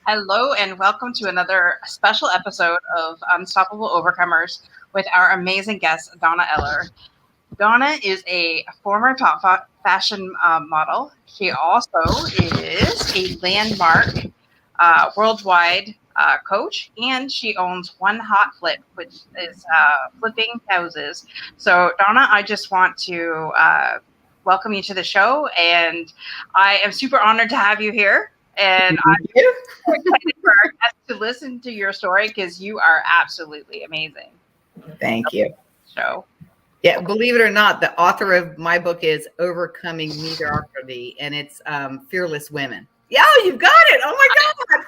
Hello and welcome to another special episode of Unstoppable Overcomers with our amazing guest, Donna Eller. Donna is a former top fashion model. She also is a landmark worldwide coach, and she owns One Hot Flip, which is flipping houses. So, Donna, I just want to welcome you to the show, and I am super honored to have you here. And I'm so excited for our guests to listen to your story because you are absolutely amazing. Thank you. So, Yeah, believe it or not, the author of my book is Overcoming Mediocrity, and it's Fearless Women. Yeah, you've got it. Oh my God.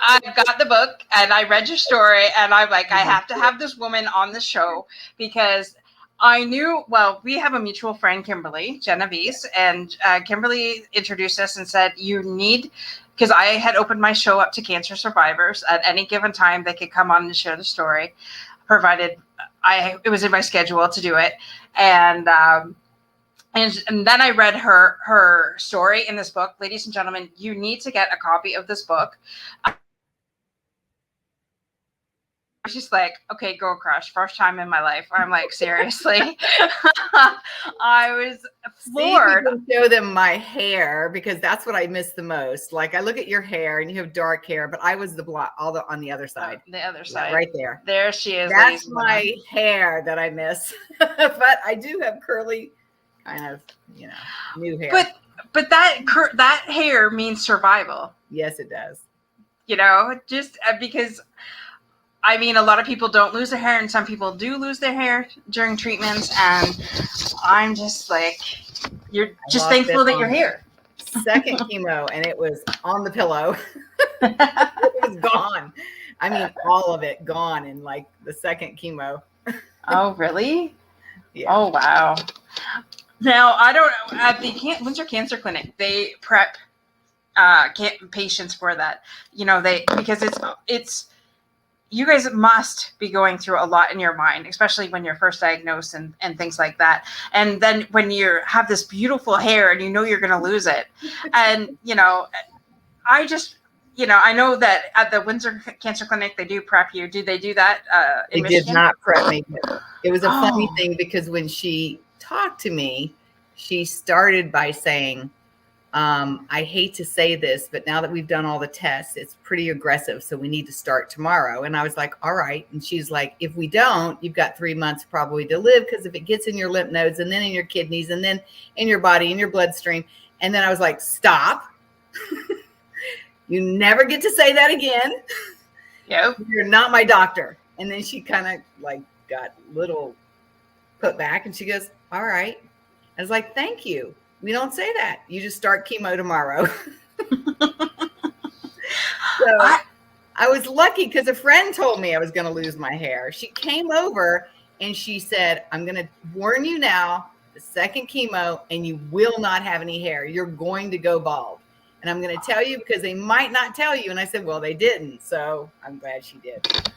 I've got the book and I read your story, and I'm like, I have to have this woman on the show because I knew, well, we have a mutual friend, Kimberly Genovese, and Kimberly introduced us and said, you need, because I had opened my show up to cancer survivors at any given time. They could come on and share the story, provided it was in my schedule to do it. And then I read her story in this book. Ladies and gentlemen, you need to get a copy of this book. I was just like, okay, girl crush, first time in my life. I'm like, seriously. I was floored. See, you can show them my hair because that's what I miss the most. Like I look at your hair and you have dark hair, but I was the blonde, on the other side. The other side. Right there. There she is. That's my hair that I miss. But I do have curly kind of, new hair. But that hair means survival. Yes, it does. Just because I mean, a lot of people don't lose their hair, and some people do lose their hair during treatments. And I'm just like, you're just thankful that you're here. Second chemo, and it was on the pillow. It was gone. I mean, all of it gone in like the second chemo. Oh, really? Yeah. Oh, wow. Now, I don't know, at the Windsor Cancer Clinic, they prep patients for that. Because it's you guys must be going through a lot in your mind, especially when you're first diagnosed and things like that. And then when you have this beautiful hair and you're going to lose it. And, I just, I know that at the Windsor Cancer Clinic, they do prep you. Do they do that in Michigan? They did not prep me. It was a funny thing because when she talked to me, she started by saying, I hate to say this, but now that we've done all the tests, it's pretty aggressive. So we need to start tomorrow. And I was like, all right. And she's like, if we don't, you've got 3 months probably to live. Because if it gets in your lymph nodes and then in your kidneys and then in your body, in your bloodstream. And then I was like, stop. You never get to say that again. Yep. You're not my doctor. And then she kind of like got little put back and she goes, all right. I was like, thank you. We don't say that. You just start chemo tomorrow. So I was lucky because a friend told me I was going to lose my hair. She came over and she said, I'm going to warn you now, the second chemo, and you will not have any hair. You're going to go bald. And I'm going to tell you because they might not tell you. And I said, well, they didn't. So I'm glad she did.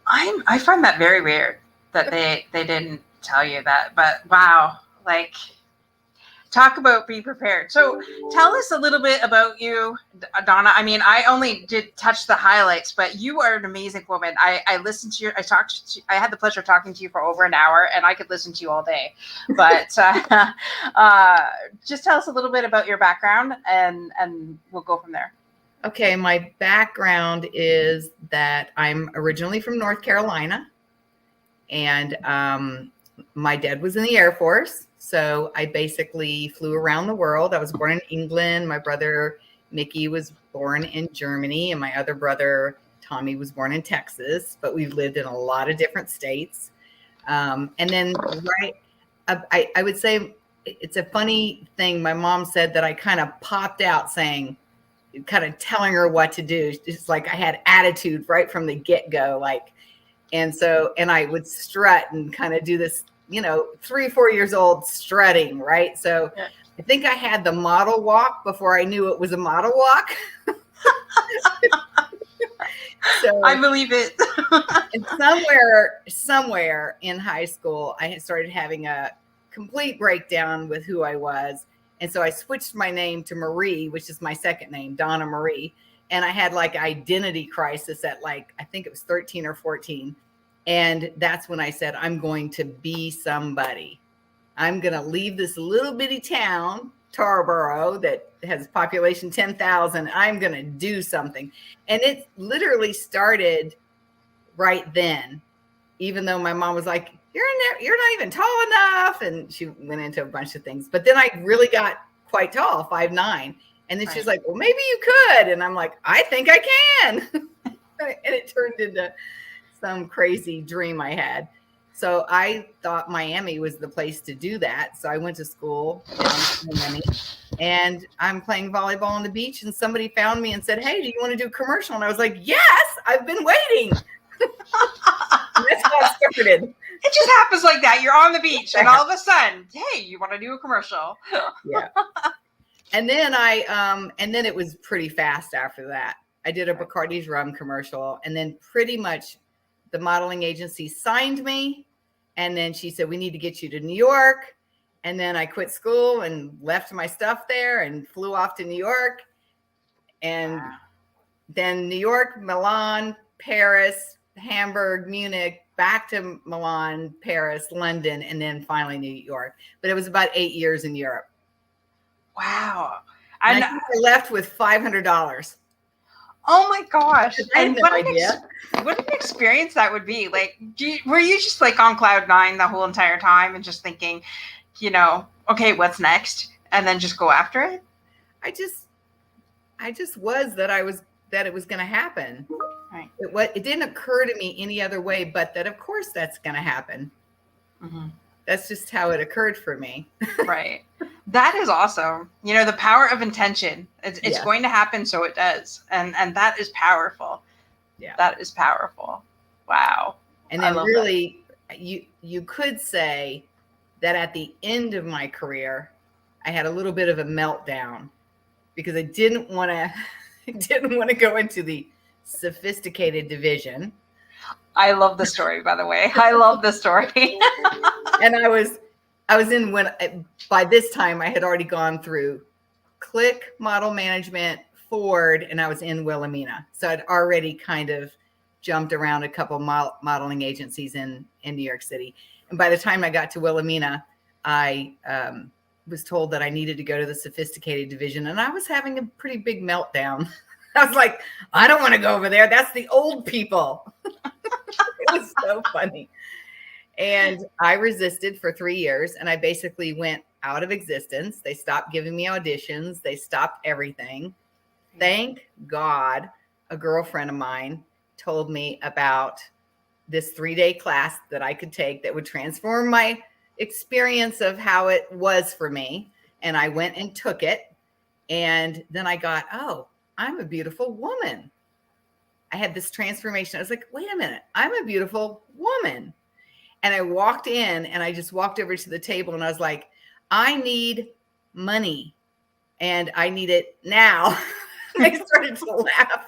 I find that very weird that they didn't tell you that. But wow, like, talk about be prepared. So tell us a little bit about you, Donna. I mean, I only did touch the highlights, but you are an amazing woman. I listened to I had the pleasure of talking to you for over an hour, and I could listen to you all day. But just tell us a little bit about your background, and we'll go from there. Okay, my background is that I'm originally from North Carolina, and my dad was in the Air Force. So I basically flew around the world. I was born in England. My brother, Mickey, was born in Germany. And my other brother, Tommy, was born in Texas. But we've lived in a lot of different states. And then, I would say it's a funny thing. My mom said that I kind of popped out saying, kind of telling her what to do. It's like I had attitude right from the get-go. And I would strut and kind of do this, 3 or 4 years old strutting, right? So yeah. I think I had the model walk before I knew it was a model walk. So I believe it. And somewhere in high school, I had started having a complete breakdown with who I was. And so I switched my name to Marie, which is my second name, Donna Marie. And I had like identity crisis at like, I think it was 13 or 14. And that's when I said, I'm going to be somebody. I'm going to leave this little bitty town, Tarboro, that has population 10,000. I'm going to do something. And it literally started right then, even though my mom was like, you're not even tall enough. And she went into a bunch of things. But then I really got quite tall, 5'9". And then she's like, well, maybe you could. And I'm like, I think I can. And it turned into some crazy dream I had. So I thought Miami was the place to do that. So I went to school down in Miami, and I'm playing volleyball on the beach, and somebody found me and said, hey, do you want to do a commercial? And I was like, yes, I've been waiting. That's how it started. It just happens like that. You're on the beach and all of a sudden, hey, you want to do a commercial? Yeah. And then and then it was pretty fast after that. I did a Bacardi's rum commercial, and then pretty much the modeling agency signed me. And then she said, we need to get you to New York. And then I quit school and left my stuff there and flew off to New York. And then New York, Milan, Paris, Hamburg, Munich, back to Milan, Paris, London, and then finally New York. But it was about 8 years in Europe. Wow. And I think I left with $500. Oh my gosh. And what an experience that would be. Like, were you just like on cloud nine the whole entire time and just thinking, you know, okay, what's next? And then just go after it? I just was that it was going to happen. Right. It didn't occur to me any other way, but that of course that's going to happen. Mm-hmm. That's just how it occurred for me. Right. That is awesome. You know, the power of intention. It's going to happen, so it does. And that is powerful. Yeah. That is powerful. Wow. And then really, you could say that at the end of my career, I had a little bit of a meltdown because I didn't want to go into the sophisticated division. I love the story, by the way. I love the story. And I was by this time I had already gone through Click, Model Management, Ford, and I was in Wilhelmina. So I'd already kind of jumped around a couple modeling agencies in New York City. And by the time I got to Wilhelmina, I was told that I needed to go to the sophisticated division, and I was having a pretty big meltdown. I was like, I don't want to go over there. That's the old people. It was so funny. And I resisted for 3 years, and I basically went out of existence. They stopped giving me auditions. They stopped everything. Thank God a girlfriend of mine told me about this 3-day class that I could take that would transform my experience of how it was for me. And I went and took it. And then I got, oh, I'm a beautiful woman. I had this transformation. I was like, wait a minute, I'm a beautiful woman. And I walked in and I just walked over to the table and I was like, I need money and I need it now. They started to laugh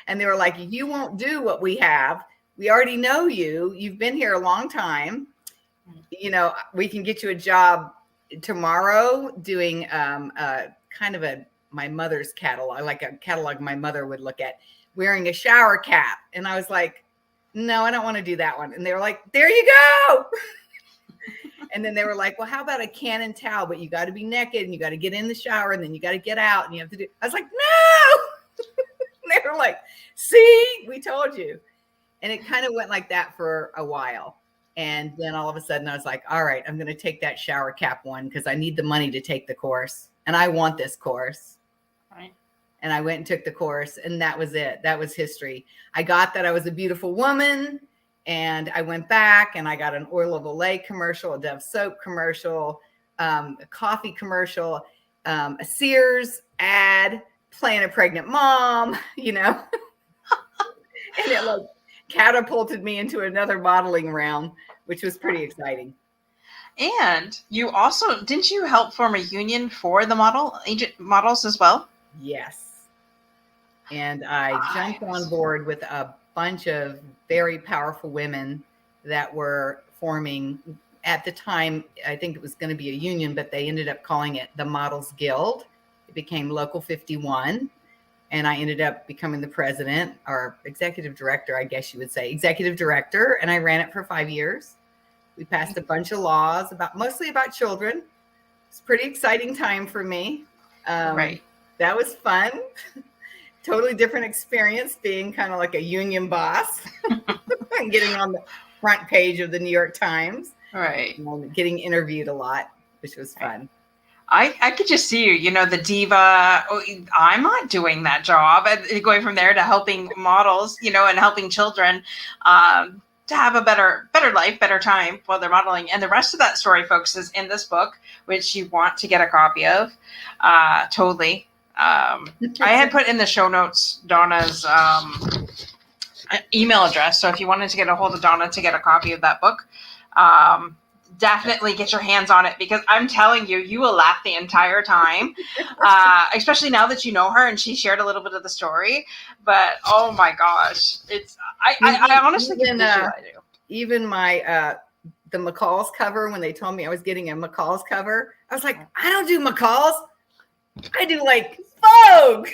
and they were like, you won't do what we have. We already know you. You've been here a long time. You know, we can get you a job tomorrow doing kind of my mother's catalog, like a catalog my mother would look at, wearing a shower cap. And I was like, no, I don't want to do that one. And they were like, there you go. And then they were like, well, how about a Canon towel? But you got to be naked and you got to get in the shower and then you got to get out and you have to do. I was like, no. They were like, see, we told you. And it kind of went like that for a while. And then all of a sudden I was like, all right, I'm going to take that shower cap one because I need the money to take the course. And I want this course. Right. And I went and took the course and that was it. That was history. I got that I was a beautiful woman and I went back and I got an Oil of Olay commercial, a Dove soap commercial, a coffee commercial, a Sears ad, playing a pregnant mom, you know, and it like catapulted me into another modeling realm, which was pretty exciting. And you also, didn't you help form a union for the models as well? Yes. And I jumped on board with a bunch of very powerful women that were forming at the time. I think it was going to be a union, but they ended up calling it the Models Guild. It became Local 51. And I ended up becoming the president or executive director, I guess you would say, executive director. And I ran it for 5 years. We passed a bunch of laws mostly about children. It's a pretty exciting time for me. Right. That was fun. Totally different experience being kind of like a union boss and getting on the front page of the New York Times. Right. Getting interviewed a lot, which was fun. I could just see you, the diva. Oh, I'm not doing that job. And going from there to helping models, and helping children to have a better life, better time while they're modeling. And the rest of that story, folks, is in this book, which you want to get a copy of. Totally. I had put in the show notes Donna's email address. So if you wanted to get a hold of Donna to get a copy of that book, definitely get your hands on it, because I'm telling you, you will laugh the entire time, especially now that you know her and she shared a little bit of the story. But oh my gosh, I honestly can visualize it. Even my the McCall's cover, when they told me I was getting a McCall's cover, I was like, I don't do McCall's, I do like Vogue.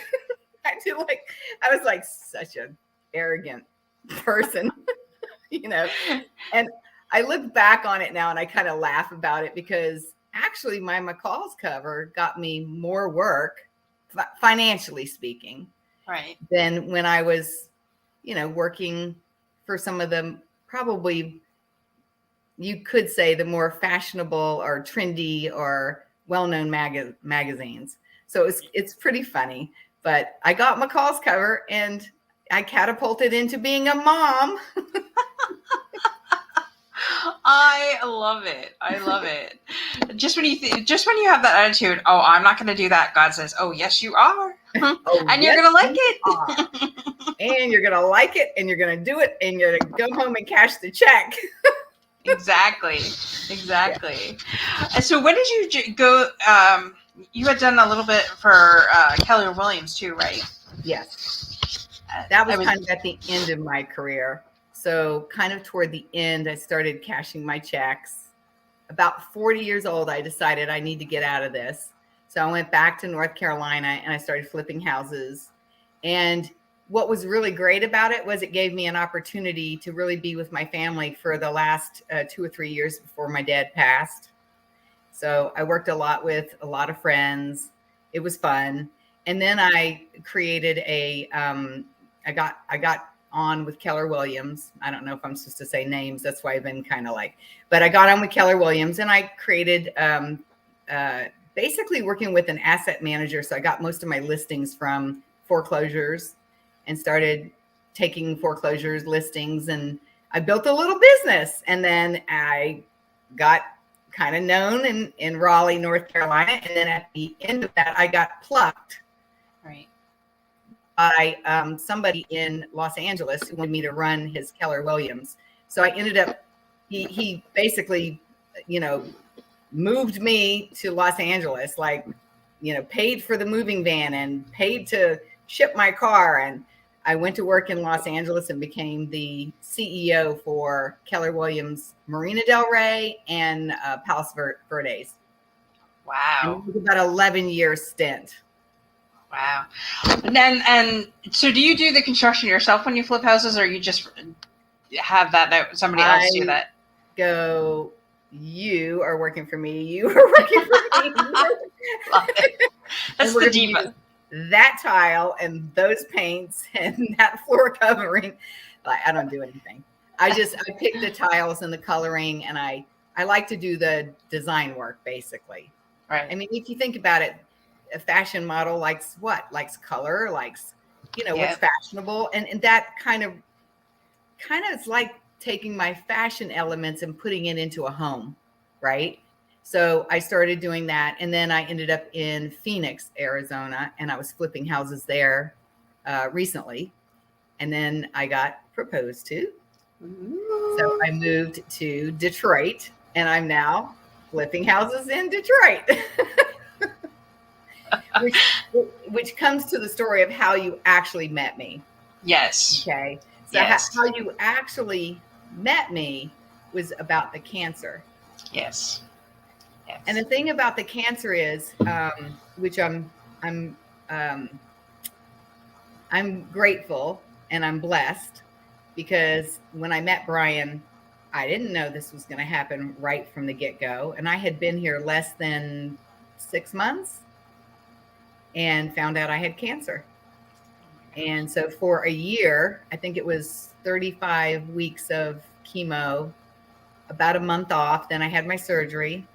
I was like such an arrogant person, and I look back on it now and I kind of laugh about it, because actually my McCall's cover got me more work, financially speaking, right, than when I was, working for some of the, probably you could say, the more fashionable or trendy or well-known magazines. So it's pretty funny, but I got McCall's cover and I catapulted into being a mom. I love it. I love it. Just when you have that attitude, oh, I'm not going to do that, God says, oh, yes, you are. Oh, and you're going to like it. And you're going to like it, and you're going to do it, and you're going to go home and cash the check. Exactly. And so when did you go? You had done a little bit for Keller Williams too, right? Yes. That was kind of at the end of my career. So kind of toward the end, I started cashing my checks. About 40 years old, I decided I need to get out of this. So I went back to North Carolina and I started flipping houses. And what was really great about it was it gave me an opportunity to really be with my family for the last 2 or 3 years before my dad passed. So I worked a lot with a lot of friends. It was fun. And then I created I got on with Keller Williams. I don't know if I'm supposed to say names. That's why I've been kind of but I got on with Keller Williams and I created basically working with an asset manager. So I got most of my listings from foreclosures and started taking foreclosures listings, and I built a little business. And then I got kind of known in Raleigh, North Carolina. And then at the end of that, I got plucked. Right. By somebody in Los Angeles who wanted me to run his Keller Williams. So I ended up, he basically, moved me to Los Angeles, paid for the moving van and paid to ship my car. And I went to work in Los Angeles and became the CEO for Keller Williams Marina Del Rey and Palos Verdes. Wow. And it was about an 11-year stint. Wow. And so do you do the construction yourself when you flip houses, or you just have somebody else do that? Go, you are working for me. You are working for me. Love it. That's the diva. That tile and those paints and that floor covering. I don't do anything. I pick the tiles and the coloring, and I like to do the design work, basically. Right. I mean, if you think about it, a fashion model likes what? Likes color, likes, what's fashionable. And that kind of is like taking my fashion elements and putting it into a home, right? So I started doing that. And then I ended up in Phoenix, Arizona, and I was flipping houses there recently. And then I got proposed to. Ooh. So I moved to Detroit, and I'm now flipping houses in Detroit. Which comes to the story of how you actually met me. Yes. Okay. So yes. How you actually met me was about the cancer. Yes. And the thing about the cancer is, which I'm I'm grateful and I'm blessed because when I met Brian, I didn't know this was going to happen right from the get-go. And I had been here less than 6 months and found out I had cancer. And so for a year, I think it was 35 weeks of chemo, about a month off. Then I had my surgery,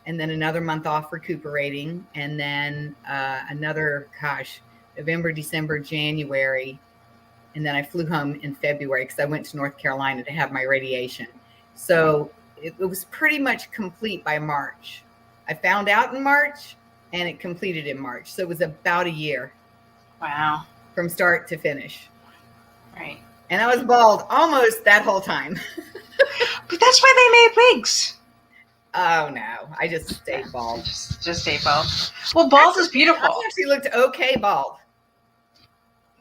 and then another month off recuperating. And then another, November, December, January. And then I flew home in February because I went to North Carolina to have my radiation. So it was pretty much complete by March. I found out in March and it completed in March. So it was about a year. Wow. From start to finish. Right. And I was bald almost that whole time. But that's why they made wigs. Oh no, I just stayed bald. Just stay bald. Well, bald is beautiful. I actually looked okay bald.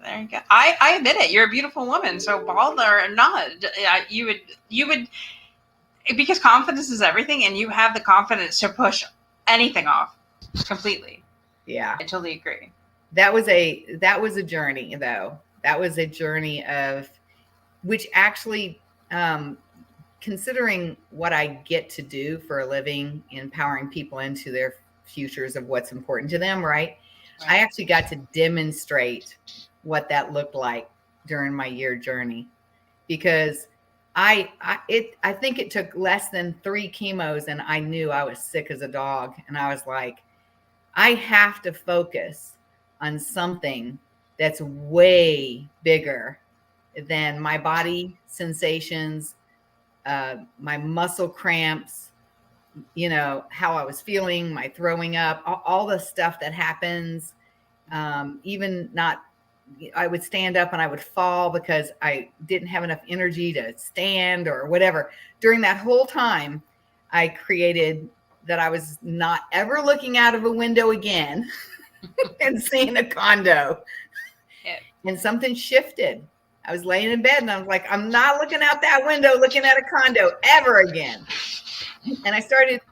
There you go. I admit it. You're a beautiful woman. So bald or not, you would, because confidence is everything, and you have the confidence to push anything off completely. Yeah, I totally agree. That was a journey, though. That was a journey of which actually, considering what I get to do for a living, empowering people into their futures of what's important to them, right? I actually got to demonstrate what that looked like during my year journey, because I think it took less than 3 chemos and I knew I was sick as a dog. And I was like, I have to focus on something that's way bigger than my body sensations, my muscle cramps, how I was feeling, my throwing up, all the stuff that happens. I would stand up and I would fall because I didn't have enough energy to stand or whatever. During that whole time, I created that I was not ever looking out of a window again and seeing a condo. Yeah. And something shifted. I was laying in bed and I was like, I'm not looking out that window looking at a condo ever again. And it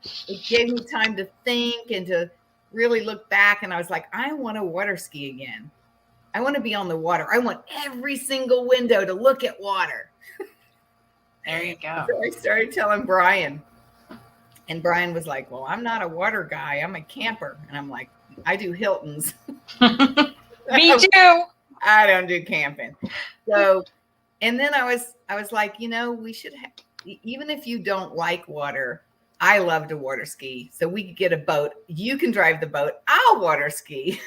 gave me time to think and to really look back. And I was like, I want to water ski again. I want to be on the water. I want every single window to look at water. There you go. So I started telling Brian. And Brian was like, well, I'm not a water guy. I'm a camper. And I'm like, I do Hiltons. Me too. I don't do camping. So, and then I was like, we should have, even if you don't like water, I love to water ski. So we could get a boat. You can drive the boat. I'll water ski.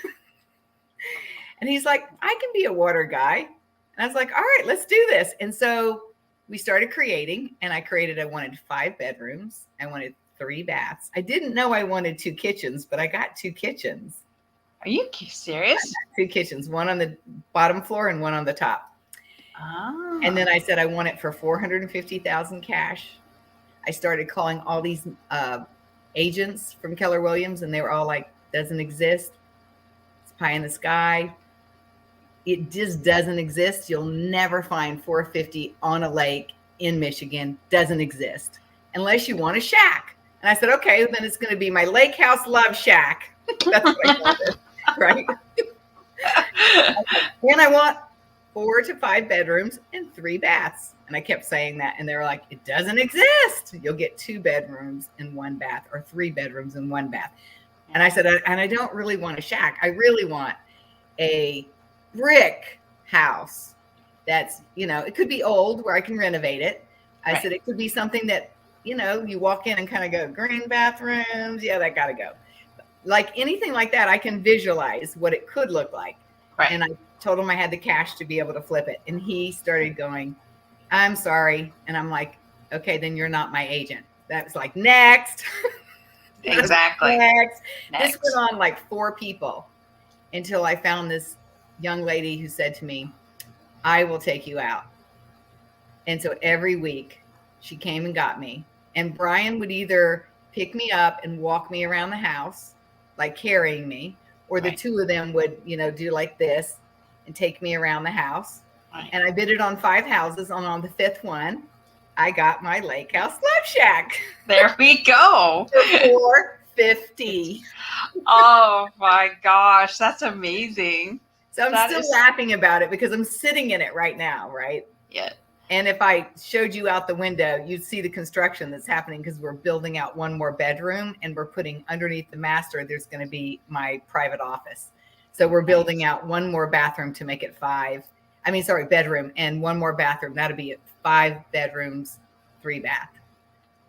And he's like, I can be a water guy. And I was like, all right, let's do this. And so we started creating, and I wanted 5 bedrooms. I wanted 3 baths. I didn't know I wanted 2 kitchens, but I got 2 kitchens. Are you serious? 2 kitchens, one on the bottom floor and one on the top. Oh. And then I said, I want it for $450,000 cash. I started calling all these agents from Keller Williams, and they were all like, doesn't exist. It's pie in the sky. It just doesn't exist. You'll never find 450 on a lake in Michigan. Doesn't exist unless you want a shack. And I said, okay, then it's going to be my lake house love shack. That's what I called it, right? And I want 4 to 5 bedrooms and 3 baths. And I kept saying that. And they were like, it doesn't exist. You'll get 2 bedrooms and 1 bath, or 3 bedrooms and 1 bath. And I said, and I don't really want a shack. I really want a brick house that's, it could be old where I can renovate it. I said, it could be something that, you walk in and kind of go, green bathrooms. Yeah, that got to go. Like anything like that, I can visualize what it could look like. Right. And I told him I had the cash to be able to flip it. And he started going, I'm sorry. And I'm like, okay, then you're not my agent. That's like, next. Exactly. Next. This went on like 4 people until I found this young lady who said to me, I will take you out. And so every week she came and got me. And Brian would either pick me up and walk me around the house, like carrying me, or the 2 of them would, do like this and take me around the house. Right. And I bid it on 5 houses. And on the 5th one, I got my lake house love shack. There we go. For $450. Oh my gosh, that's amazing. So I'm still laughing about it because I'm sitting in it right now, right? Yeah. And if I showed you out the window, you'd see the construction that's happening because we're building out one more bedroom and we're putting underneath the master, there's going to be my private office. So we're building out one more bathroom to make it bedroom and one more bathroom. That'll be 5 bedrooms, 3 bath.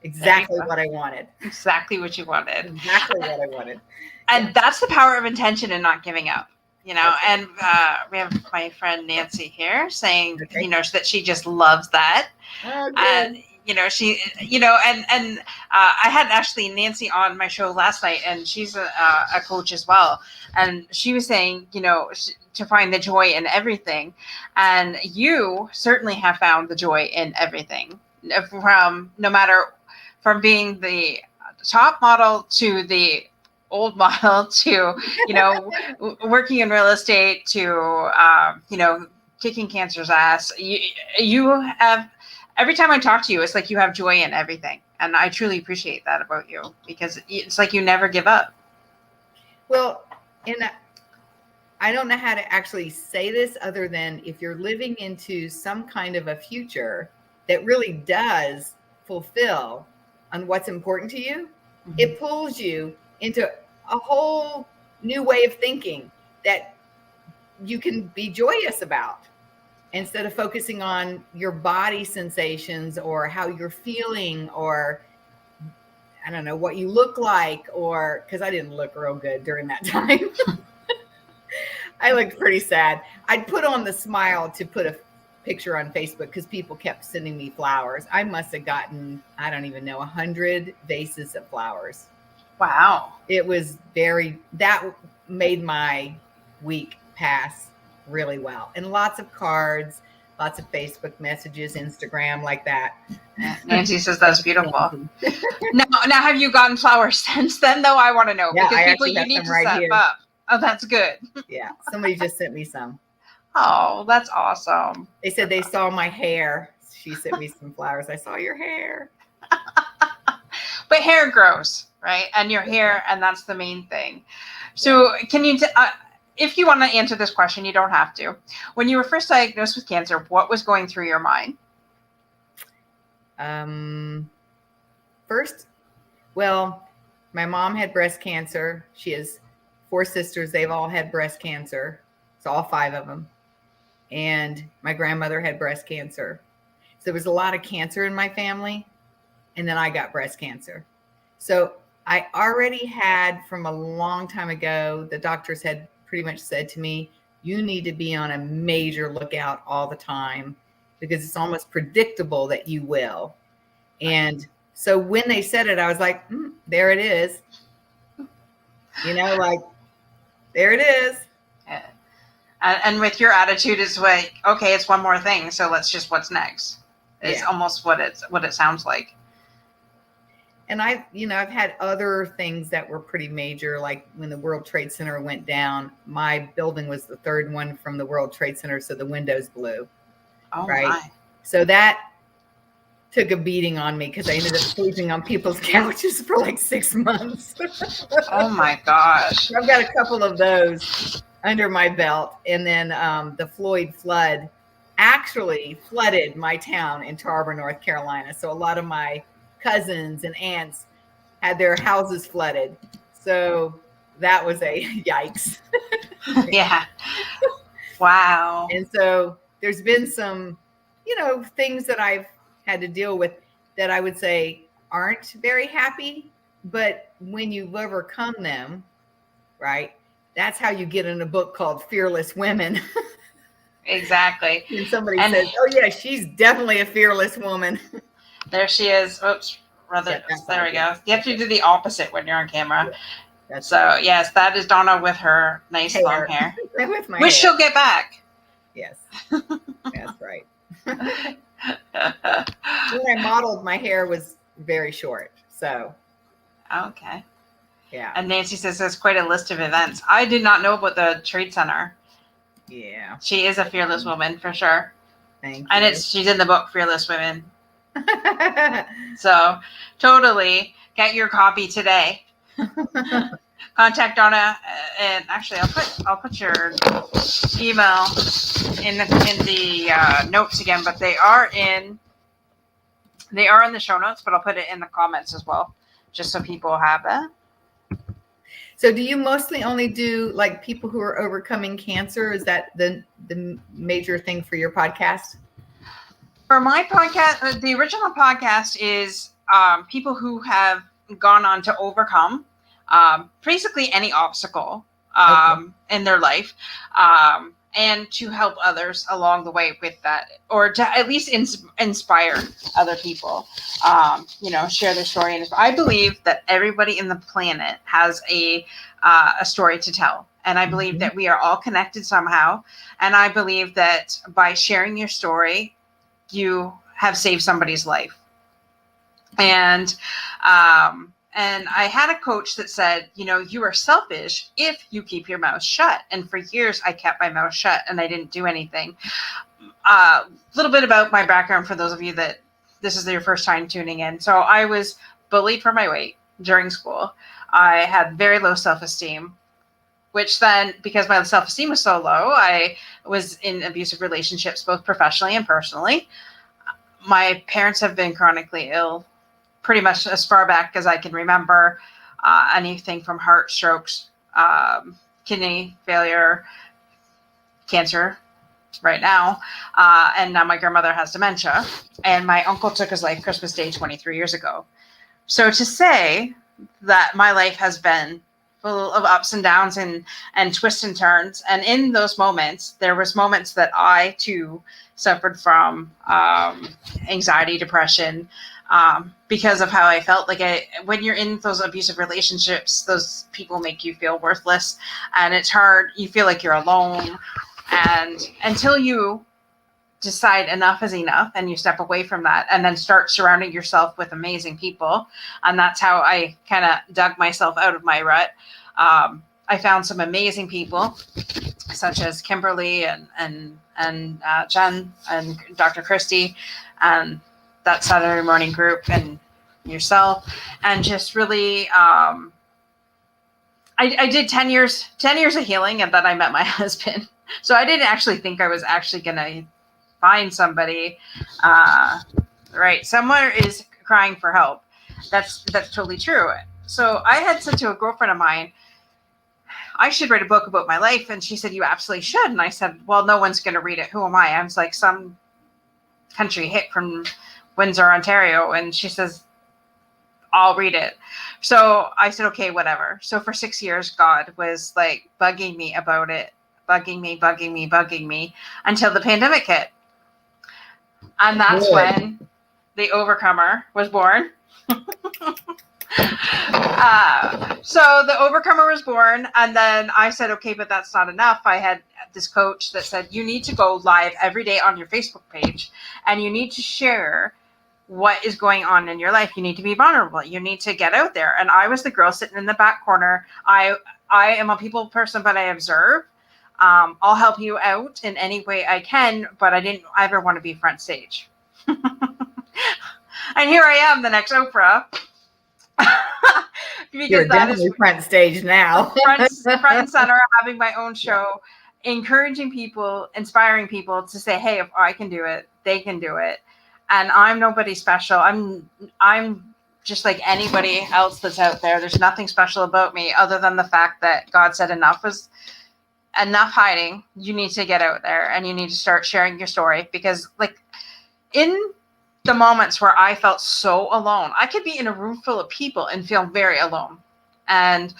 Exactly what I wanted. Exactly what you wanted. Exactly what I wanted. And that's the power of intention and not giving up. You know, and we have my friend Nancy here saying, you know, that she just loves that. And, you know, she, you know, and I had actually Nancy on my show last night, and she's a coach as well. And she was saying, you know, to find the joy in everything. And you certainly have found the joy in everything, from being the top model to the old model to, you know, working in real estate to, you know, kicking cancer's ass. You have, every time I talk to you, it's like you have joy in everything. And I truly appreciate that about you, because it's like you never give up. Well, and I don't know how to actually say this other than if you're living into some kind of a future that really does fulfill on what's important to you, it pulls you into a whole new way of thinking that you can be joyous about, instead of focusing on your body sensations or how you're feeling, or I don't know what you look like, or because I didn't look real good during that time. I looked pretty sad. I'd put on the smile to put a picture on Facebook because people kept sending me flowers. I must have gotten, I don't even know, 100 vases of flowers. Wow. It was that made my week pass really well. And lots of cards, lots of Facebook messages, Instagram, like that. Nancy says that's beautiful. Now, have you gotten flowers since then, though? I want to know. Yeah, because people, you need to set up. Oh, that's good. Yeah, somebody just sent me some. Oh, that's awesome. They said they saw my hair. She sent me some flowers. I saw your hair. But hair grows, right? And your hair, and that's the main thing. So can you, if you want to answer this question, you don't have to. When you were first diagnosed with cancer, what was going through your mind? First, well, my mom had breast cancer. She has 4 sisters. They've all had breast cancer. It's all 5 of them. And my grandmother had breast cancer. So there was a lot of cancer in my family. And then I got breast cancer. So I already had, from a long time ago, the doctors had pretty much said to me, you need to be on a major lookout all the time because it's almost predictable that you will. And so when they said it, I was like, there it is. You know, like, there it is. Yeah. And with your attitude, it's like, okay, it's one more thing. So let's just, what's next? It's almost what it sounds like. And I've had other things that were pretty major, like when the World Trade Center went down, my building was the 3rd one from the World Trade Center. So the windows blew. Oh, right. My. So that took a beating on me because I ended up sleeping on people's couches for like 6 months. Oh my gosh. I've got a couple of those under my belt. And then the Floyd flood actually flooded my town in Tarboro, North Carolina. So a lot of my cousins and aunts had their houses flooded. So that was a yikes. Yeah. Wow. And so there's been some, things that I've had to deal with that I would say aren't very happy, but when you've overcome them, right? That's how you get in a book called Fearless Women. Exactly. And somebody says, oh yeah, she's definitely a fearless woman. There she is. Oops. There we go. You have to do the opposite when you're on camera. Yeah, so yes, that is Donna with her nice long hair. With my Which hair. she'll get back. Yes. That's right. When I modeled, my hair was very short. So. Okay. Yeah. And Nancy says there's quite a list of events. I did not know about the Trade Center. Yeah. She is a fearless woman for sure. Thank you. And she's in the book Fearless Women. So totally get your copy today. contact Donna, and actually I'll put your email in the notes again, but they are in the show notes, but I'll put it in the comments as well, just so people have it. So do you mostly only do like people who are overcoming cancer? Is that the major thing for your podcast? For my podcast, the original podcast is people who have gone on to overcome basically any obstacle in their life, and to help others along the way with that, or to at least inspire other people, share their story. And I believe that everybody in the planet has a story to tell. And I believe that we are all connected somehow. And I believe that by sharing your story, you have saved somebody's life. And I had a coach that said, you are selfish if you keep your mouth shut. And for years, I kept my mouth shut and I didn't do anything. A little bit about my background for those of you that this is your first time tuning in. So I was bullied for my weight during school. I had very low self-esteem, which then, because my self-esteem was so low, I was in abusive relationships, both professionally and personally. My parents have been chronically ill pretty much as far back as I can remember. Anything from heart, strokes, kidney failure, cancer right now. And now my grandmother has dementia. And my uncle took his life Christmas Day 23 years ago. So to say that my life has been full of ups and downs and twists and turns. And in those moments, there was moments that I too suffered from anxiety, depression, because of how I felt. Like when you're in those abusive relationships, those people make you feel worthless, and it's hard. You feel like you're alone, and until you decide enough is enough and you step away from that and then start surrounding yourself with amazing people. And that's how I kind of dug myself out of my rut. I found some amazing people such as Kimberly and Jen and Dr. Christy and that Saturday morning group and yourself, and just really I did 10 years of healing, and then I met my husband. So I didn't actually think I was actually gonna find somebody. Right, somewhere is crying for help. That's totally true. So I had said to a girlfriend of mine, I should write a book about my life. And she said, you absolutely should. And I said, well, no one's going to read it. Who am I? I was like some country hit from Windsor, Ontario. And she says, I'll read it. So I said, okay, whatever. So for 6 years, God was like bugging me about it, bugging me until the pandemic hit. And that's when the Overcomer was born. So the Overcomer was born, and then I said, okay, but that's not enough. I had this coach that said, you need to go live every day on your Facebook page, and you need to share what is going on in your life. You need to be vulnerable. You need to get out there. And I was the girl sitting in the back corner. I am a people person, but I observe. I'll help you out in any way I can, but I didn't ever want to be front stage. And here I am, the next Oprah. Because you're definitely front stage now. front and center, having my own show, encouraging people, inspiring people to say, hey, if I can do it, they can do it. And I'm nobody special. I'm just like anybody else that's out there. There's nothing special about me other than the fact that God said enough was enough hiding. You need to get out there and you need to start sharing your story, because like in the moments where I felt so alone, I could be in a room full of people and feel very alone. And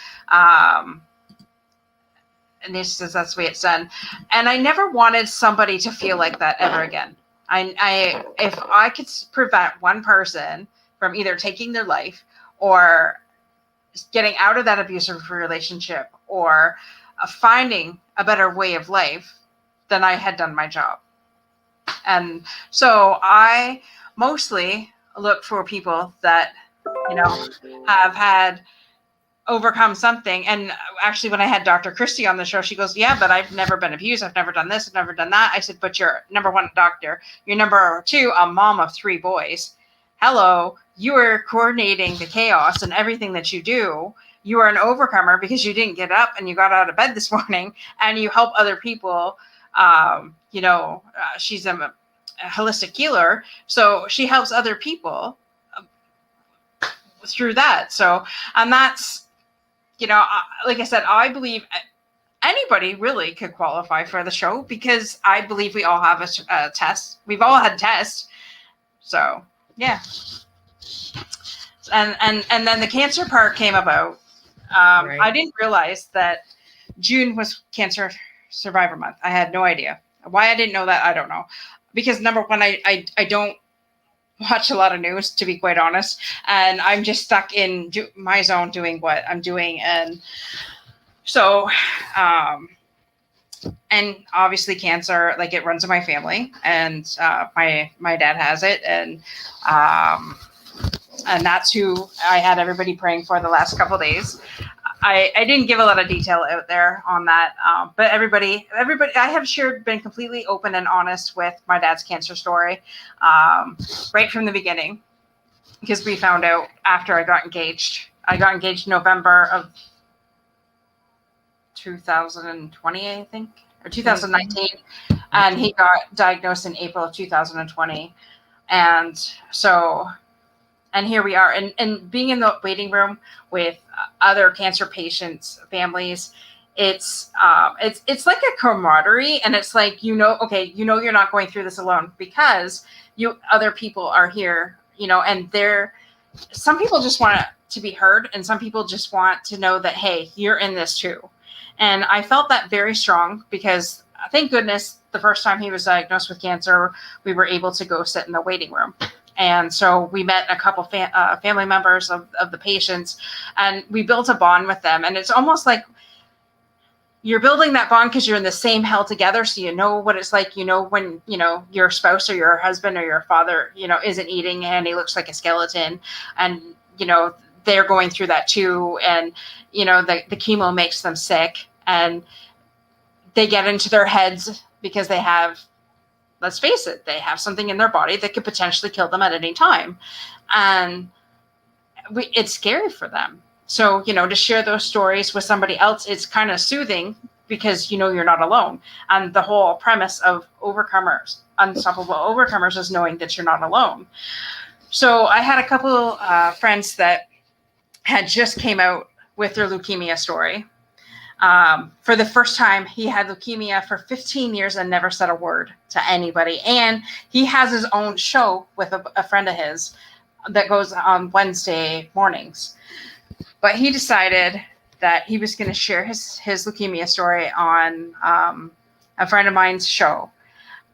this says that's the way it's done. And I never wanted somebody to feel like that ever again. I if I could prevent one person from either taking their life or getting out of that abusive relationship or finding a better way of life, then I had done my job. And so I mostly look for people that, have had overcome something. And actually, when I had Dr. Christy on the show, she goes, yeah, but I've never been abused. I've never done this. I've never done that. I said, but you're number one, a doctor. You're number two, a mom of 3 boys. Hello. you are coordinating the chaos and everything that you do. You are an overcomer because you didn't get up and you got out of bed this morning and you help other people. She's a holistic healer, so she helps other people through that. So, and that's, like I said, I believe anybody really could qualify for the show because I believe we all have a test. We've all had tests. So, yeah. And then the cancer part came about. Right. I didn't realize that June was Cancer Survivor Month. I had no idea. Why I didn't know that, I don't know. Because number one, I don't watch a lot of news, to be quite honest. And I'm just stuck in my zone doing what I'm doing. And so, and obviously cancer, like it runs in my family. And my dad has it. And that's who I had everybody praying for the last couple of days. I didn't give a lot of detail out there on that, but everybody, I have been completely open and honest with my dad's cancer story, right from the beginning, because we found out after I got engaged. I got engaged November of 2020, I think, or 2019, and he got diagnosed in April of 2020, and so. And here we are, and being in the waiting room with other cancer patients, families, it's like a camaraderie, and it's like, you're not going through this alone because other people are here, and some people just want to be heard, and some people just want to know that, hey, you're in this too. And I felt that very strong because thank goodness the first time he was diagnosed with cancer, we were able to go sit in the waiting room. And so we met a couple family members of the patients, and we built a bond with them. And it's almost like you're building that bond because you're in the same hell together. So you know what it's like, when, your spouse or your husband or your father, isn't eating and he looks like a skeleton, and, they're going through that too. And, the chemo makes them sick, and they get into their heads because they have, let's face it, they have something in their body that could potentially kill them at any time. And it's scary for them. So, to share those stories with somebody else, it's kind of soothing because, you're not alone. And the whole premise of Unstoppable Overcomers is knowing that you're not alone. So I had a couple friends that had just came out with their leukemia story. For the first time, he had leukemia for 15 years and never said a word to anybody. And he has his own show with a friend of his that goes on Wednesday mornings. But he decided that he was going to share his leukemia story on a friend of mine's show.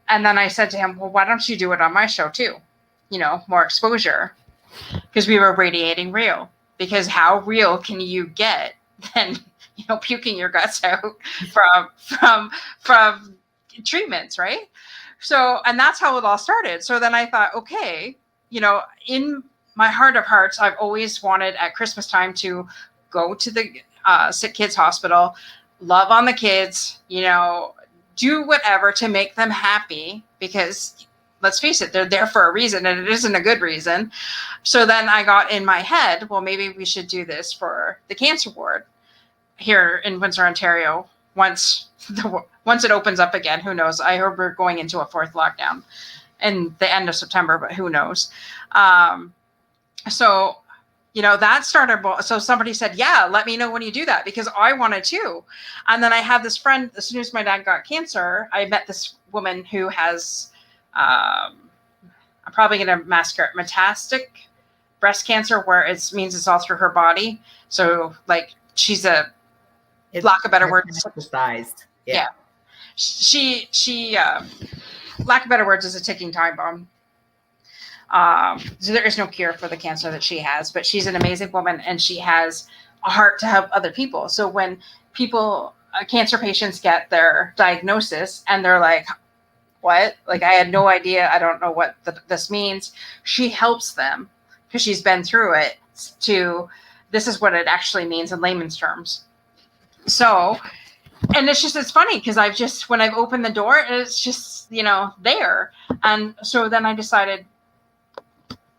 And then I said to him, well, why don't you do it on my show too? More exposure, because we were radiating real. Because how real can you get than puking your guts out from treatments, right? So, and that's how it all started. So then I thought, okay, in my heart of hearts, I've always wanted at Christmas time to go to the sick kids hospital, love on the kids, do whatever to make them happy, because let's face it, they're there for a reason, and it isn't a good reason. So then I got in my head, well, maybe we should do this for the cancer ward here in Windsor, Ontario. Once it opens up again, who knows? I heard we're going into a fourth lockdown in the end of September, but who knows? So, that started. So somebody said, yeah, let me know when you do that, because I wanted to. And then I had this friend, as soon as my dad got cancer, I met this woman who has, I'm probably going to massacre it, metastatic breast cancer, where it means it's all through her body. So like she's lack of better words, metastasized. Yeah. She lack of better words, is a ticking time bomb. So there is no cure for the cancer that she has, but she's an amazing woman, and she has a heart to help other people. So when cancer patients get their diagnosis and they're like, what? Like, I had no idea. I don't know what this means. She helps them because she's been through it this is what it actually means in layman's terms. So, and it's funny because when I've opened the door, it's just, there. And so then I decided,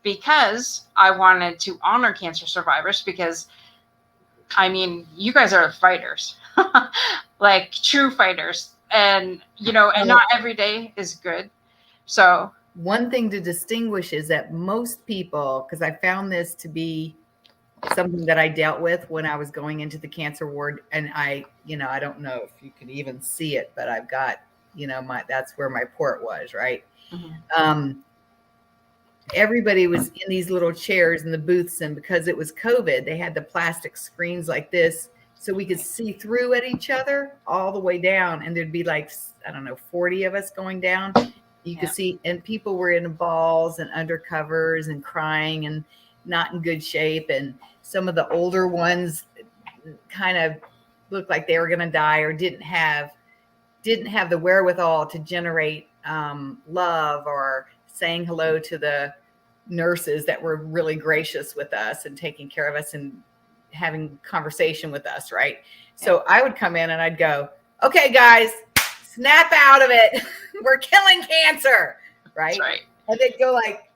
because I wanted to honor cancer survivors, because I mean, you guys are fighters, like true fighters, and and not every day is good. So one thing to distinguish is that most people, because I found this to be something that I dealt with when I was going into the cancer ward, and I don't know if you could even see it, but I've got, that's where my port was, right? Mm-hmm. Everybody was in these little chairs in the booths, and because it was COVID, they had the plastic screens like this, so we could see through at each other all the way down, and there'd be like, I don't know, 40 of us going down. You could see, and people were in balls and undercovers and crying and not in good shape, and some of the older ones kind of looked like they were going to die, or didn't have the wherewithal to generate love, or saying hello to the nurses that were really gracious with us and taking care of us and having conversation with us, right? So I would come in and I'd go, okay, guys, snap out of it. We're killing cancer, right? Right. And they'd go like,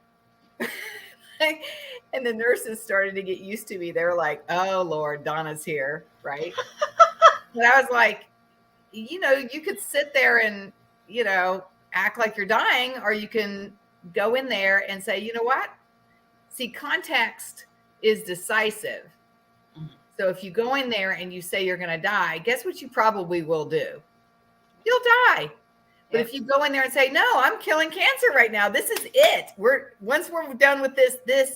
and the nurses started to get used to me. They were like, oh, Lord, Donna's here, right? But I was like, you could sit there and, act like you're dying, or you can go in there and say, you know what? See, context is decisive. Mm-hmm. So if you go in there and you say you're going to die, guess what you probably will do? You'll die. But if you go in there and say, no, I'm killing cancer right now, this is it. Once we're done with this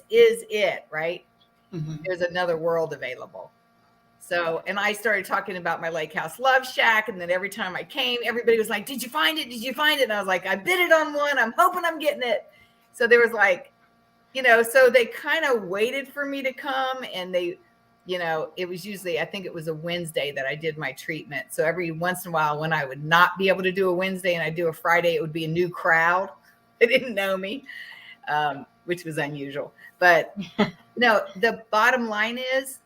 is it, right? Mm-hmm. There's another world available. So, and I started talking about my lake house love shack. And then every time I came, everybody was like, did you find it? Did you find it? And I was like, I bid it on one. I'm hoping I'm getting it. So there was like, so they kind of waited for me to come, and they, it was usually, I think it was a Wednesday that I did my treatment. So every once in a while, when I would not be able to do a Wednesday and I do a Friday, it would be a new crowd. They didn't know me, which was unusual. But no, the bottom line is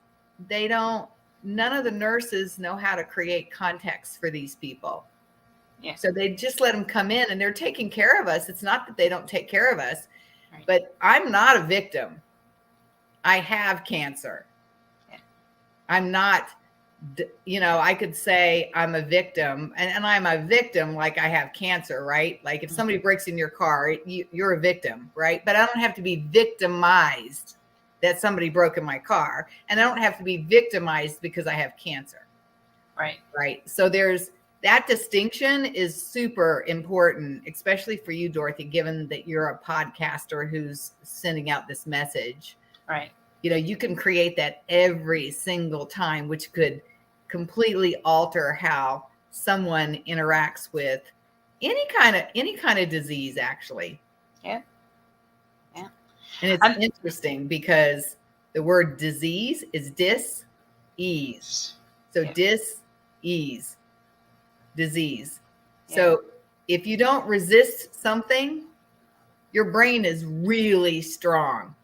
none of the nurses know how to create context for these people. Yeah. So they just let them come in, and they're taking care of us. It's not that they don't take care of us, right. But I'm not a victim. I have cancer. Yeah. I'm not, I could say I'm a victim, and I'm a victim like I have cancer, right? Like if somebody breaks in your car, you're a victim, right? But I don't have to be victimized that somebody broke in my car, and I don't have to be victimized because I have cancer. Right. Right. So that distinction is super important, especially for you, Dorothy, given that you're a podcaster who's sending out this message. Right. You can create that every single time, which could completely alter how someone interacts with any kind of disease, actually. Yeah. Yeah. And it's interesting because the word disease is dis-ease. So dis-ease, disease. Yeah. So if you don't resist something, your brain is really strong.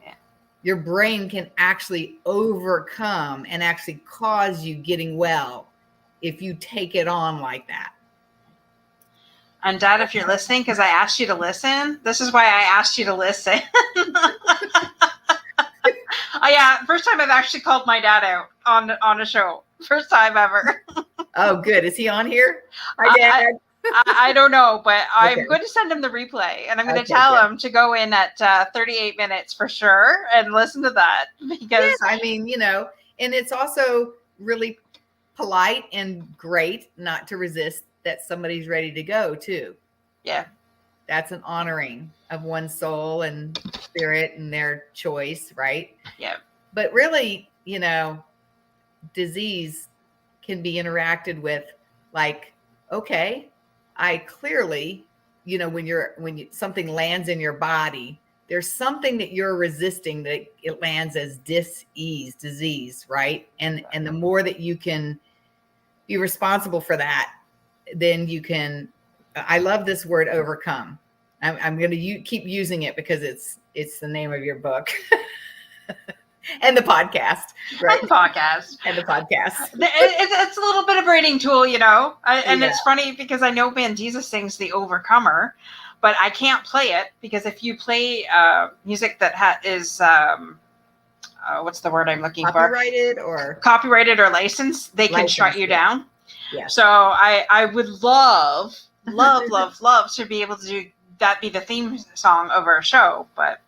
Yeah. Your brain can actually overcome and actually cause you getting well if you take it on like that. And Dad, if you're listening, because I asked you to listen, this is why I asked you to listen. Yeah, first time I've actually called my dad out on a show. First time ever. Oh, good. Is he on here? Hi, Dad. I don't know, but I'm going to send him the replay, and I'm going to tell him to go in at 38 minutes for sure and listen to that, because I mean, and it's also really polite and great not to resist that somebody's ready to go too. Yeah. That's an honoring of one's soul and spirit and their choice, right? Yeah. But really, disease can be interacted with like, okay, I clearly, when something lands in your body, there's something that you're resisting that it lands as dis-ease, disease, right? And the more that you can be responsible for that, then you can, I love this word overcome. I'm going to keep using it because it's the name of your book and the podcast, right? And podcast. It's a little bit of a rating tool, and it's funny because I know Van Jesus sings The Overcomer, but I can't play it because if you play music that is what's the word I'm looking for? Copyrighted or licensed, they can shut you down. Yeah. So I would love to be able to do that, be the theme song of our show. But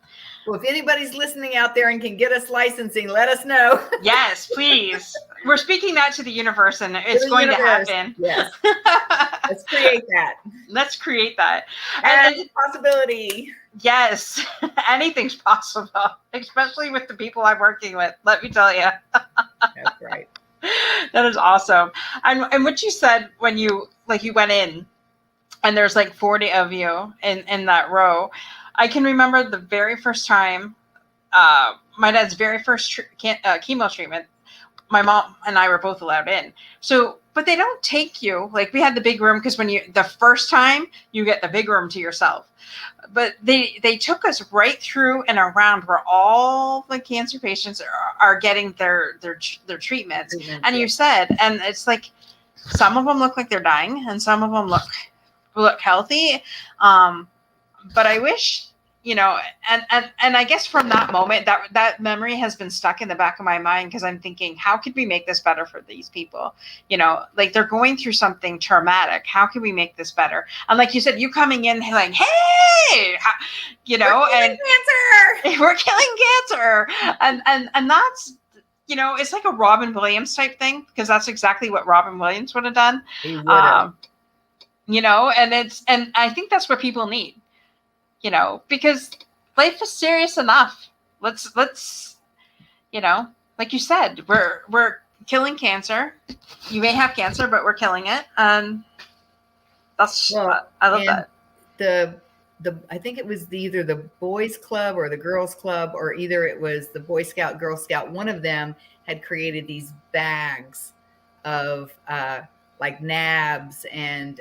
well, if anybody's listening out there and can get us licensing, let us know. Yes, please. We're speaking that to the universe, and it's going to happen. Yes. Let's create that. Let's create that. And it's a possibility. Yes, anything's possible, especially with the people I'm working with. Let me tell you. That's right. That is awesome. And what you said when you went in, and there's like 40 of you in that row. I can remember the very first time, my dad's very first chemo treatment. My mom and I were both allowed in. So, but they don't take you, like we had the big room, because when the first time you get the big room to yourself, but they took us right through and around where all the cancer patients are getting their treatments. And you said, and it's like, some of them look like they're dying and some of them look healthy. But I wish, and I guess from that moment, that memory has been stuck in the back of my mind, because I'm thinking, how could we make this better for these people? Like they're going through something traumatic. How can we make this better? And like you said, you coming in like, hey, we're killing cancer. And that's, it's like a Robin Williams type thing, because that's exactly what Robin Williams would have done. He would have. And I think that's what people need. Because life is serious enough. Let's, like you said, we're killing cancer. You may have cancer, but we're killing it. And that's, I love that. I think it was either the boys club or the girls club, or either it was the Boy Scout, Girl Scout. One of them had created these bags of, like nabs and,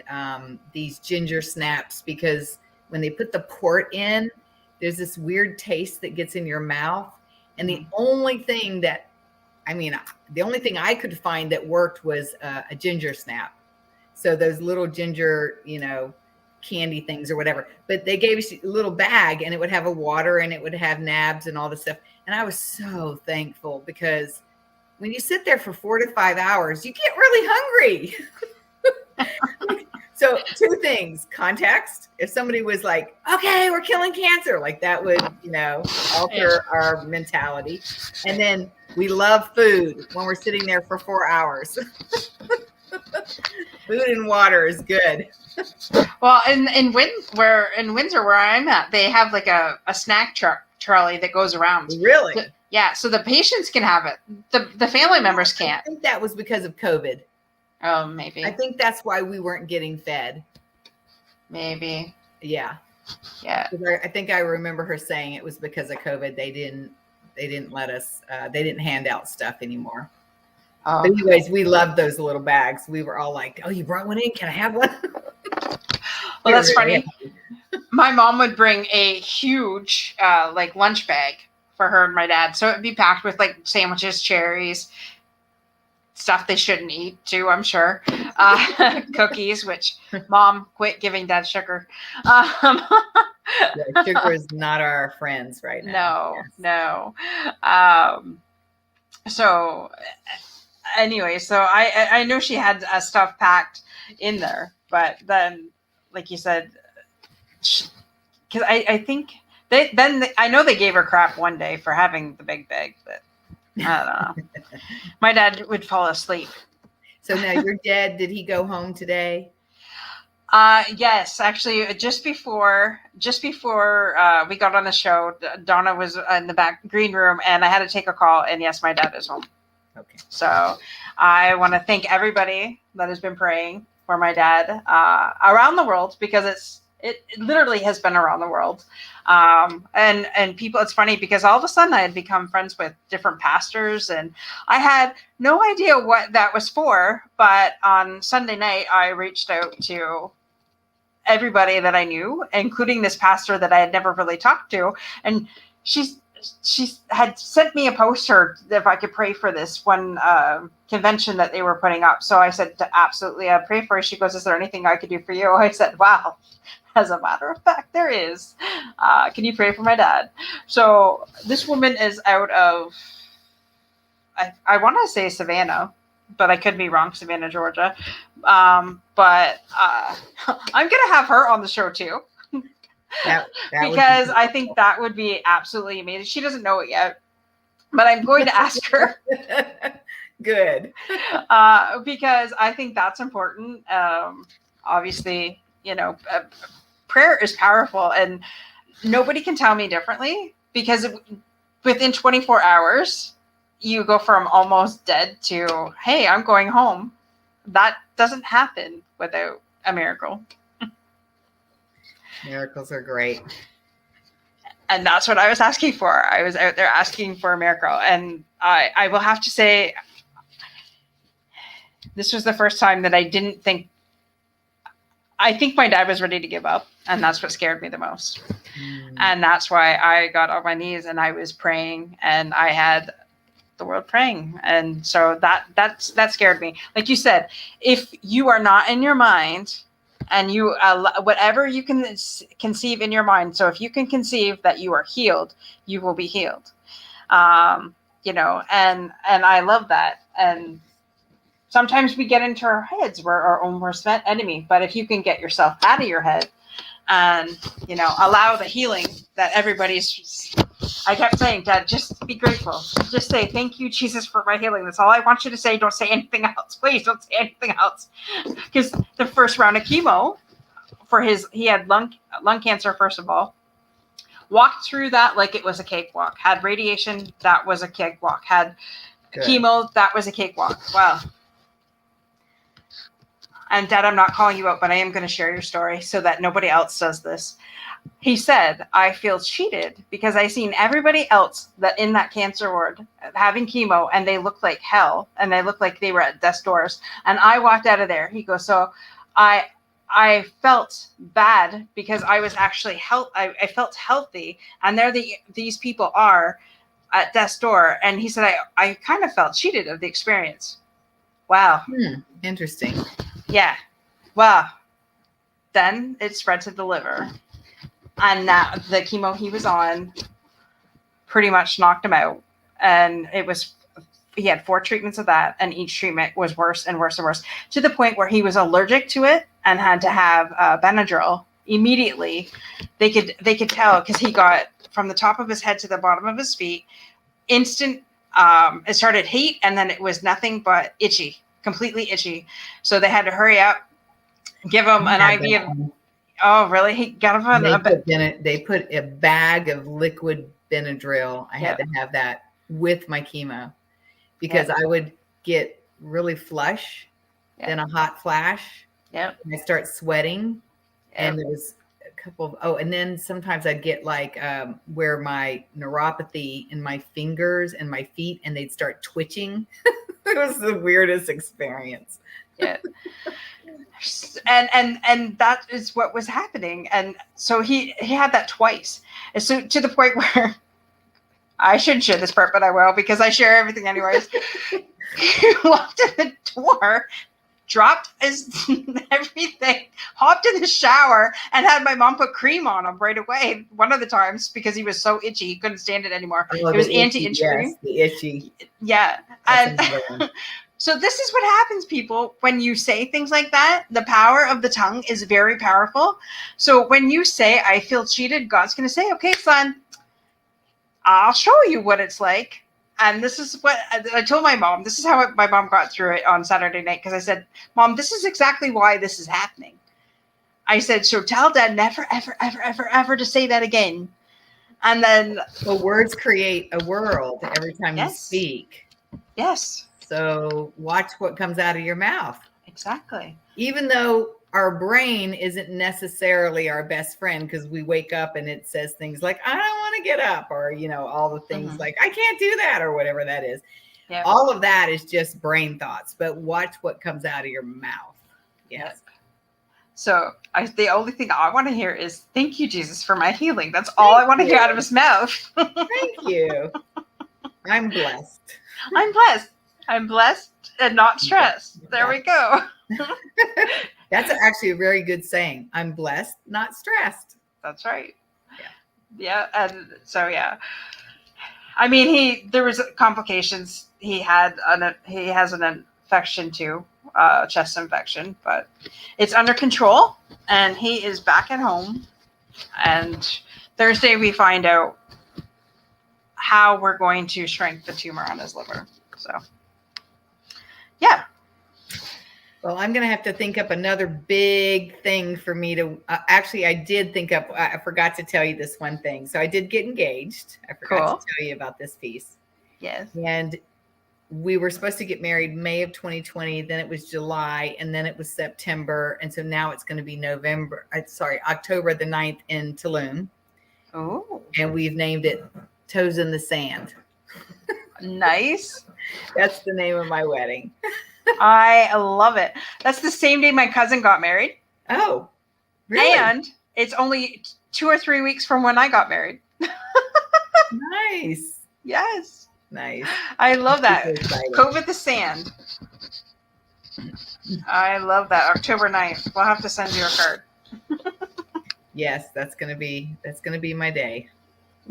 these ginger snaps, because when they put the port in, there's this weird taste that gets in your mouth. And the only thing I could find that worked was a ginger snap. So those little ginger, candy things or whatever. But they gave us a little bag, and it would have a water, and it would have nabs and all this stuff. And I was so thankful, because when you sit there for 4 to 5 hours, you get really hungry. So 2 things: context. If somebody was like, okay, we're killing cancer, like that would, alter our mentality. And then we love food when we're sitting there for 4 hours. Food and water is good. Well, in Windsor, where I'm at, they have like a snack trolley that goes around. Really? Yeah. So the patients can have it. The family members can't. I think that was because of COVID. Oh, maybe. I think that's why we weren't getting fed. Maybe. Yeah. Yeah. I think I remember her saying it was because of COVID. They didn't let us, they didn't hand out stuff anymore. Oh. But anyways, we loved those little bags. We were all like, oh, you brought one in? Can I have one? Well, that's funny. My mom would bring a huge like lunch bag for her and my dad. So it'd be packed with like sandwiches, cherries, stuff they shouldn't eat too, I'm sure. Cookies, which Mom, quit giving Dad sugar. Yeah, sugar is not our friends right now. No. So anyway, so I know she had stuff packed in there, but then, like you said, because I think I know they gave her crap one day for having the big bag, but I don't know. My dad would fall asleep. So now your dad, did he go home today? Yes, actually, just before we got on the show, Donna was in the back green room, and I had to take a call. And yes, my dad is home. Okay. So I want to thank everybody that has been praying for my dad around the world, because it literally has been around the world. And people, it's funny because all of a sudden I had become friends with different pastors, and I had no idea what that was for. But on Sunday night, I reached out to everybody that I knew, including this pastor that I had never really talked to. And she had sent me a poster if I could pray for this one convention that they were putting up. So I said, absolutely, I'll pray for you. She goes, is there anything I could do for you? I said, wow, As a matter of fact, there is. Can you pray for my dad? So this woman is out of, I want to say Savannah, but I could be wrong, Savannah, Georgia. But I'm going to have her on the show too. That because I think that would be absolutely amazing. She doesn't know it yet, but I'm going to ask her. Good. Because I think that's important. Obviously, prayer is powerful, and nobody can tell me differently, because within 24 hours, you go from almost dead to, hey, I'm going home. That doesn't happen without a miracle. Miracles are great. And that's what I was asking for. I was out there asking for a miracle. And I will have to say, this was the first time that I didn't think, I think my dad was ready to give up. And that's what scared me the most. And that's why I got on my knees and I was praying, and I had the world praying. And so that scared me. Like you said, if you are not in your mind, and you whatever you can conceive in your mind. So if you can conceive that you are healed, you will be healed. And I love that. And sometimes we get into our heads, we're our own worst enemy. But if you can get yourself out of your head and allow the healing that everybody's. I kept saying, Dad, just be grateful. Just say, thank you, Jesus, for my healing. That's all I want you to say. Don't say anything else. Please don't say anything else. Because the first round of chemo he had lung cancer, first of all. Walked through that like it was a cakewalk. Had radiation, that was a cakewalk. Had chemo, that was a cakewalk. Wow. And Dad, I'm not calling you out, but I am going to share your story so that nobody else does this. He said, I feel cheated because I seen everybody else that in that cancer ward having chemo, and they looked like hell, and they looked like they were at death's doors. And I walked out of there. He goes, so I felt bad because I was actually I felt healthy, and these people are at death's door. And he said, I kind of felt cheated of the experience. Wow. Interesting. Yeah. Wow. Then it spread to the liver. And that the chemo he was on pretty much knocked him out. And he had 4 treatments of that, and each treatment was worse and worse and worse, to the point where he was allergic to it and had to have Benadryl immediately. They could tell, because he got from the top of his head to the bottom of his feet, instant. It started heat, and then it was nothing but itchy, completely itchy. So they had to hurry up, give him an IV of. Oh, really? He got him on they put a bag of liquid Benadryl. I had to have that with my chemo, because I would get really flush, then a hot flash. Yep. And I start sweating. And there was a couple of, and then sometimes I'd get like where my neuropathy in my fingers and my feet, and they'd start twitching. It was the weirdest experience. Yeah. And that is what was happening. And so he had that twice. And so to the point where I shouldn't share this part, but I will, because I share everything anyways. He walked in the door, dropped his everything, hopped in the shower, and had my mom put cream on him right away. One of the times, because he was so itchy, he couldn't stand it anymore. It was anti-itch cream. Yes, the itchy. Yeah. And so this is what happens, people, when you say things like that. The power of the tongue is very powerful. So when you say, I feel cheated, God's going to say, okay, son, I'll show you what it's like. And this is what I told my mom. This is how my mom got through it on Saturday night, because I said, Mom, this is exactly why this is happening. I said, so tell Dad never, ever, ever, ever, ever to say that again. And then. Well, words create a world every time you speak. Yes. So watch what comes out of your mouth. Exactly. Even though our brain isn't necessarily our best friend, because we wake up and it says things like, I don't want to get up, or, all the things like, I can't do that, or whatever that is. Yeah. All of that is just brain thoughts, but watch what comes out of your mouth. Yes. Yep. So the only thing I want to hear is, thank you, Jesus, for my healing. That's all I want to hear out of his mouth. Thank you. I'm blessed. I'm blessed and not stressed. There we go. That's actually a very good saying. I'm blessed, not stressed. That's right. Yeah. Yeah. And so, yeah. I mean, there was complications. He has an infection too, chest infection, but it's under control, and he is back at home. And Thursday we find out how we're going to shrink the tumor on his liver. So, yeah. Well, I'm going to have to think up another big thing for me to actually, I forgot to tell you this one thing. So I did get engaged. I forgot to tell you about this piece. Yes. And we were supposed to get married May of 2020. Then it was July, and then it was September. And so now it's going to be October the 9th in Tulum. Oh. And we've named it Toes in the Sand. Nice. That's the name of my wedding. I love it. That's the same day my cousin got married. Oh, really? And it's only 2 or 3 weeks from when I got married. Nice. Yes. Nice. I love that. COVID the Sand. I love that. October 9th. We'll have to send you a card. Yes, that's gonna be my day.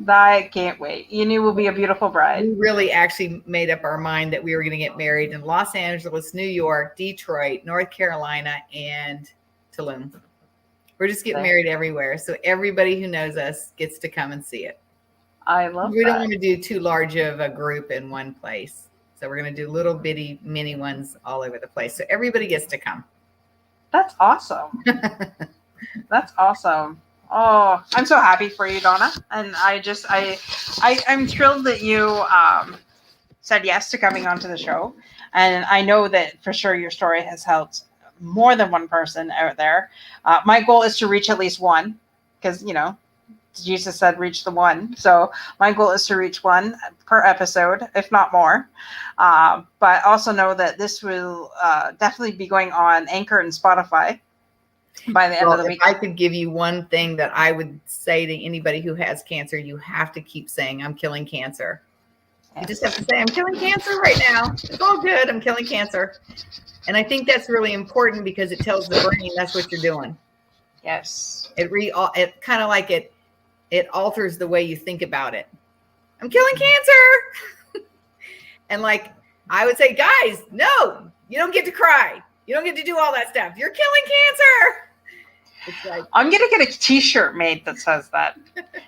I can't wait. You will be a beautiful bride. We really actually made up our mind that we were going to get married in Los Angeles, New York, Detroit, North Carolina, and Tulum. We're just getting married everywhere. So everybody who knows us gets to come and see it. I love We don't want to do too large of a group in one place. So we're going to do little bitty mini ones all over the place. So everybody gets to come. That's awesome. That's awesome. Oh, I'm so happy for you, Donna. And I'm thrilled that you said yes to coming onto the show. And I know that for sure your story has helped more than one person out there. My goal is to reach at least one, because, Jesus said reach the one. So my goal is to reach one per episode, if not more. But also know that this will definitely be going on Anchor and Spotify by the end of the week. If I could give you one thing that I would say to anybody who has cancer, you have to keep saying, I'm killing cancer. Yes. You just have to say, I'm killing cancer right now. It's all good. I'm killing cancer. And I think that's really important because it tells the brain that's what you're doing. Yes. It kind of like it alters the way you think about it. I'm killing cancer. And like I would say, guys, no, you don't get to cry. You don't get to do all that stuff. You're killing cancer. It's like, I'm going to get a t-shirt made that says that.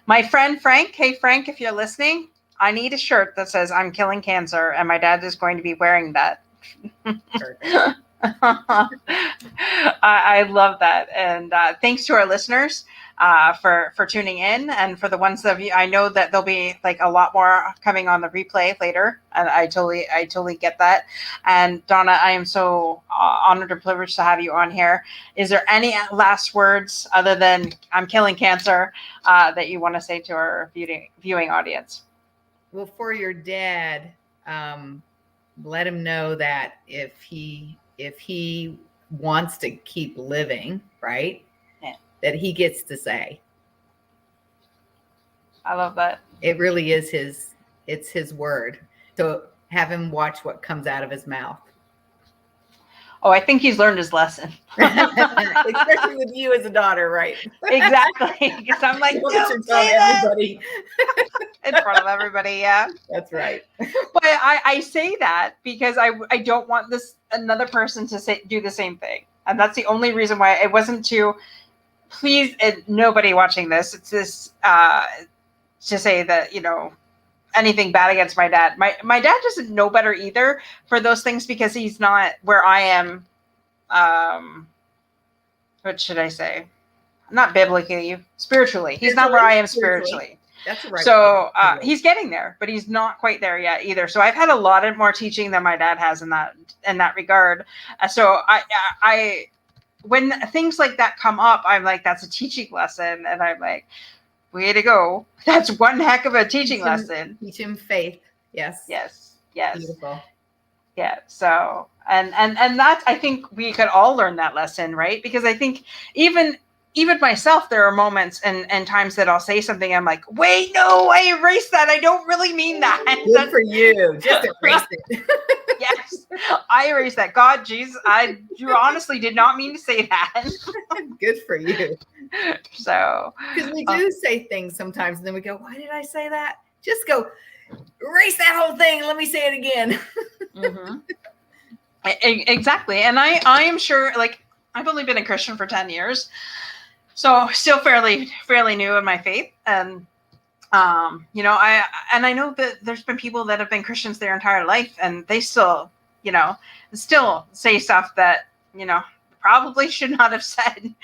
My friend Frank, hey Frank, if you're listening, I need a shirt that says I'm killing cancer, and my dad is going to be wearing that. I love that. And thanks to our listeners for tuning in, and for the ones that I know that there'll be like a lot more coming on the replay later, and I totally get that. And Donna, I am so honored and privileged to have you on here. Is there any last words other than I'm killing cancer that you want to say to our viewing audience? Well, for your dad, let him know that if he wants to keep living, right? Yeah. That he gets to say. I love that. It really is it's his word. So have him watch what comes out of his mouth. Oh, I think he's learned his lesson. Especially with you as a daughter, right? Exactly. Because I'm like, don't say everybody. In front of everybody, yeah. That's right. But I say that because I don't want another person to do the same thing. And that's the only reason why. It wasn't to please nobody watching this. It's this to say that, anything bad against my dad. My dad doesn't know better either for those things, because he's not where I am. What should I say? Not biblically, spiritually. He's not where I am spiritually. That's right. So he's getting there, but he's not quite there yet either. So I've had a lot of more teaching than my dad has in that regard. So I when things like that come up, I'm like, that's a teaching lesson, and I'm like, way to go. That's one heck of a teaching lesson. Teach him faith. Yes. Yes. Beautiful. Yeah. So, and that's, I think we could all learn that lesson, right? Because I think even even myself, there are moments and times that I'll say something. I'm like, wait, no, I erased that. I don't really mean that. Good for you. Just erase it. Yes, I erased that. God, jeez, I honestly did not mean to say that. Good for you. So, because we do say things sometimes, and then we go, "Why did I say that?" Just go erase that whole thing. And let me say it again. mm-hmm. Exactly, and I am sure. Like, I've only been a Christian for 10 years, so still fairly new in my faith, and I know that there's been people that have been Christians their entire life, and they still say stuff that probably should not have said,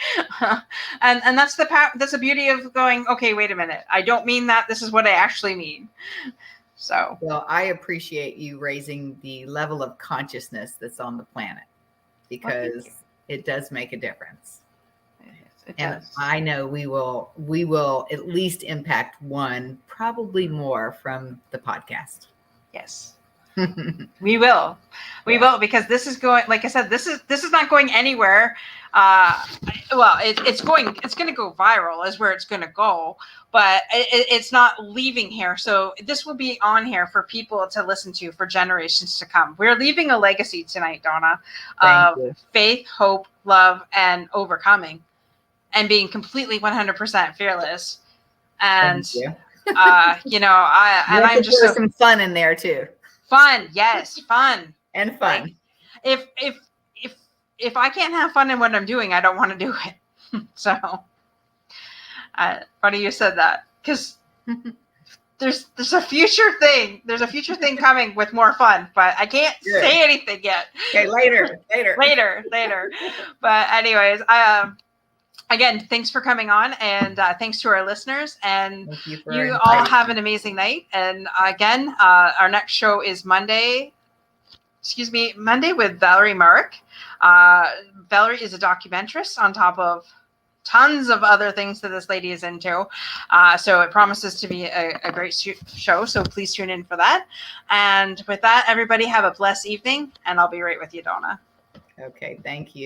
and that's the beauty of going, okay, wait a minute, I don't mean that. This is what I actually mean. So, well, I appreciate you raising the level of consciousness that's on the planet, because it does make a difference. It and does. I know we will at least impact one, probably more, from the podcast. Yes. We will, because this is going, like I said, this is not going anywhere. Well, it's going to go viral is where it's going to go, but it's not leaving here. So this will be on here for people to listen to for generations to come. We're leaving a legacy tonight, Donna, of faith, hope, love, and overcoming, and being completely 100% fearless. And I'm just so some fun in there too. Fun, yes, fun and fun. Like, if I can't have fun in what I'm doing, I don't want to do it. So, funny you said that, because there's a future thing. There's a future thing coming with more fun, but I can't say anything yet. Okay, later. But anyways, again, thanks for coming on, and thanks to our listeners. And you all have an amazing night. And again, our next show is Monday with Valerie Mark. Valerie is a documentarist on top of tons of other things that this lady is into. So it promises to be a great show. So please tune in for that. And with that, everybody have a blessed evening. And I'll be right with you, Donna. Okay, thank you.